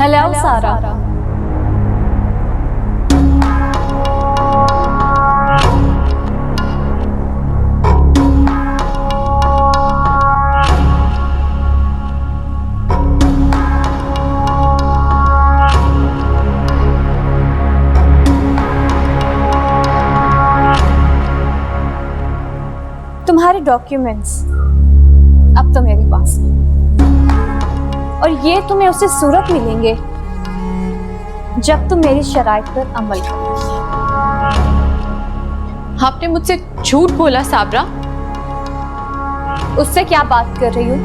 Hello सारा। तुम्हारे documents अब तो मेरे पास हैं और ये तुम्हें उसी सूरत मिलेंगे जब तुम मेरी शराइत पर अमल करोगे। आपने मुझसे झूठ बोला साबरा। उससे क्या बात कर रही हो?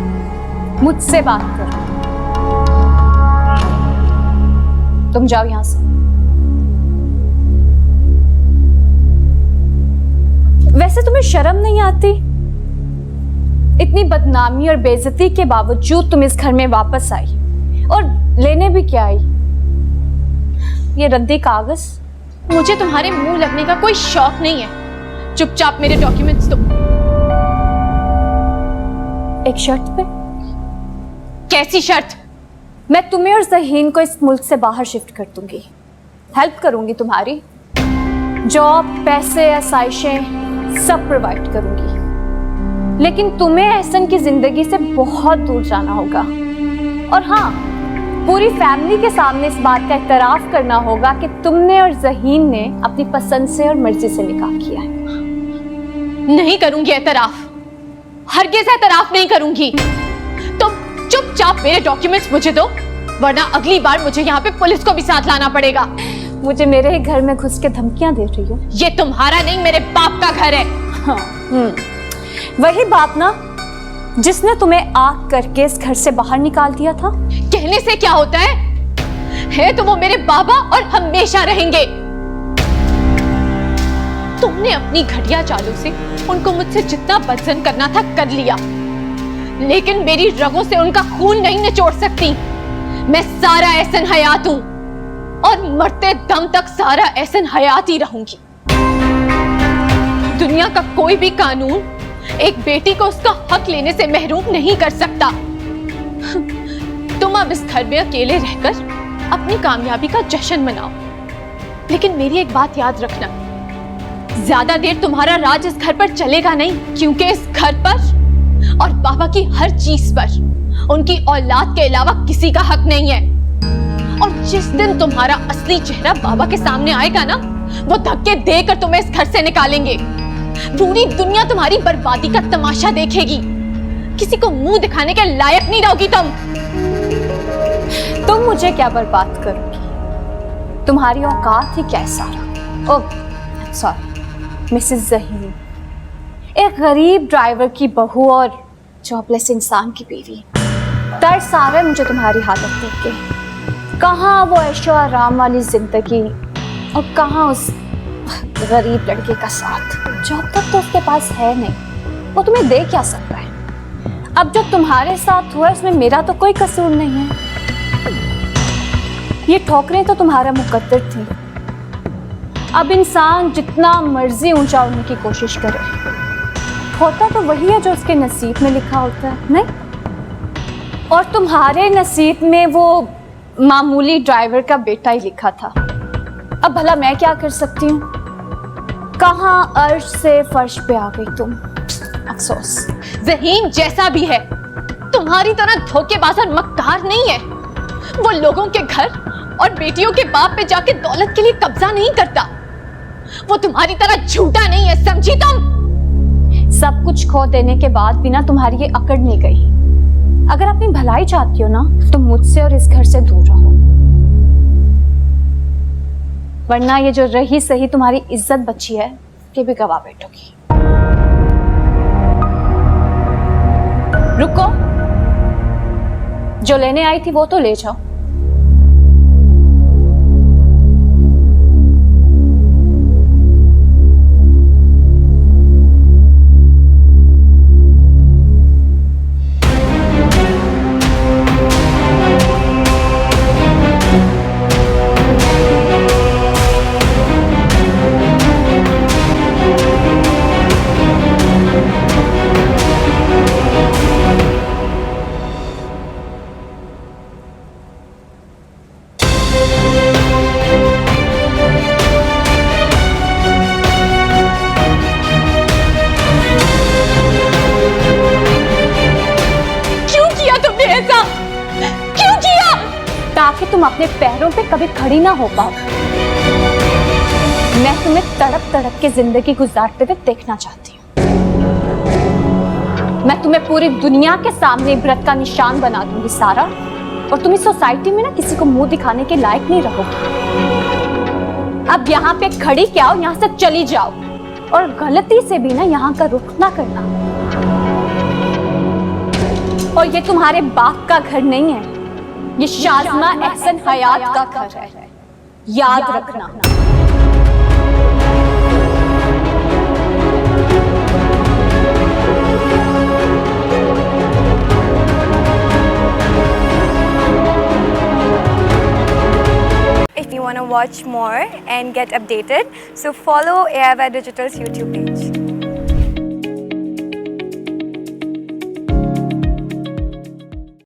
मुझसे बात कर। तुम जाओ यहां से। वैसे तुम्हें शर्म नहीं आती? इतनी बदनामी और बेइज्जती के बावजूद तुम इस घर में वापस आई और लेने भी क्या आई? ये रद्दी कागज। मुझे तुम्हारे मुंह लगने का कोई शौक नहीं है। चुपचाप मेरे डॉक्यूमेंट्स दो। एक शर्त पे। कैसी शर्त? मैं तुम्हें और ज़हीन को इस मुल्क से बाहर शिफ्ट कर दूंगी, हेल्प करूंगी, तुम्हारी जॉब, पैसे, आसाइशें सब प्रोवाइड करूंगी, लेकिन तुम्हें एहसन की जिंदगी से बहुत दूर जाना होगा। और हाँ, पूरी फैमिली के सामने इस बात का इत्तराफ करना होगा कि तुमने और ज़हीन ने अपनी पसंद से और मर्जी से निकाह किया है। नहीं करूंगी एतराफ, हरगिज़ एतराफ नहीं करूंगी। तुम चुपचाप मेरे डॉक्यूमेंट्स मुझे दो, वरना अगली बार मुझे यहाँ पे पुलिस को भी साथ लाना पड़ेगा। मुझे मेरे ही घर में घुस के धमकियां दे रही हो? ये तुम्हारा नहीं, मेरे बाप का घर है। हाँ, वही बाप ना जिसने तुम्हें आग करके इस घर से बाहर निकाल दिया था। कहने से क्या होता है तो वो मेरे बाबा और हमेशा रहेंगे। तुमने अपनी घटिया चालों से उनको मुझसे जितना बदजन करना था कर लिया, लेकिन मेरी रगों से उनका खून नहीं निचोड़ सकती। मैं सारा एहसन हयात हूं और मरते दम तक सारा एहसन हयात ही रहूंगी। दुनिया का कोई भी कानून एक बेटी को उसका हक लेने से महरूम नहीं कर सकता। तुम अब इस घर में अकेले रहकर अपनी कामयाबी का जश्न मनाओ, लेकिन मेरी एक बात याद रखना, ज्यादा देर तुम्हारा राज इस घर पर चलेगा नहीं, क्योंकि इस घर पर और बाबा की हर चीज पर उनकी औलाद के अलावा किसी का हक नहीं है। और जिस दिन तुम्हारा असली चेहरा बाबा के सामने आएगा ना, वो धक्के देकर तुम्हें इस घर से निकालेंगे। पूरी दुनिया तुम्हारी बर्बादी का तमाशा देखेगी। किसी को मुंह दिखाने के लायक नहीं रहोगी तुम मुझे क्या बर्बाद करोगी? तुम्हारी औकात ही क्या है सारा? ओह सॉरी मिसेस ज़हीन, एक गरीब ड्राइवर की बहू और जॉबलेस इंसान की बीवी। तरस आ रहा है मुझे तुम्हारी हालत देख के। कहाँ वो ऐशो आराम वाली जिंदगी और कहाँ उस गरीब लड़के का साथ। जॉब तक तो उसके पास है नहीं, वो तुम्हें दे क्या सकता है? अब जो तुम्हारे साथ हुआ उसमें मेरा तो कोई कसूर नहीं है। ये ठोकरें तो तुम्हारा मुकद्दर थी। अब इंसान जितना मर्जी ऊंचा उड़ने की कोशिश करे, होता तो वही है जो उसके नसीब में लिखा होता है, नहीं? और तुम्हारे नसीब में वो मामूली ड्राइवर का बेटा ही लिखा था। अब भला मैं क्या कर सकती हूँ? कहाँ अर्श से फर्श पे आ गई तुम। अफसोस। ज़हीन जैसा भी है, तुम्हारी तरह धोखेबाज और मक्कार नहीं है। वो लोगों के घर और बेटियों के बाप पे जाके दौलत के लिए कब्जा नहीं करता। वो तुम्हारी तरह झूठा नहीं है, समझी तुम? सब कुछ खो देने के बाद भी ना तुम्हारी ये अकड़ नहीं गई। अगर अपनी भलाई चाहती हो ना, तो मुझसे और इस घर से दूर रहो, वरना ये जो रही सही तुम्हारी इज्जत बची है, ये भी गवा बैठोगी। रुको, जो लेने आई थी वो तो ले जाओ। तुम अपने पैरों पे कभी खड़ी ना हो पाओ। मैं तुम्हें तड़प तड़प के जिंदगी गुजारते हुए देखना चाहती हूँ। मैं तुम्हें पूरी दुनिया के सामने इबरत का निशान बना दूंगी सारा, और तुम इस सोसाइटी में ना किसी को मुंह दिखाने के लायक नहीं रहोगी। अब यहाँ पे खड़ी क्या हो, यहाँ से चली जाओ, और गलती से भी ना यहाँ का रुख ना करना। और ये तुम्हारे बाप का घर नहीं है, ये शाज़मा एहसन हयात का घर है, याद रखना। If you want to watch more and get updated, so follow AIY Digital's YouTube page.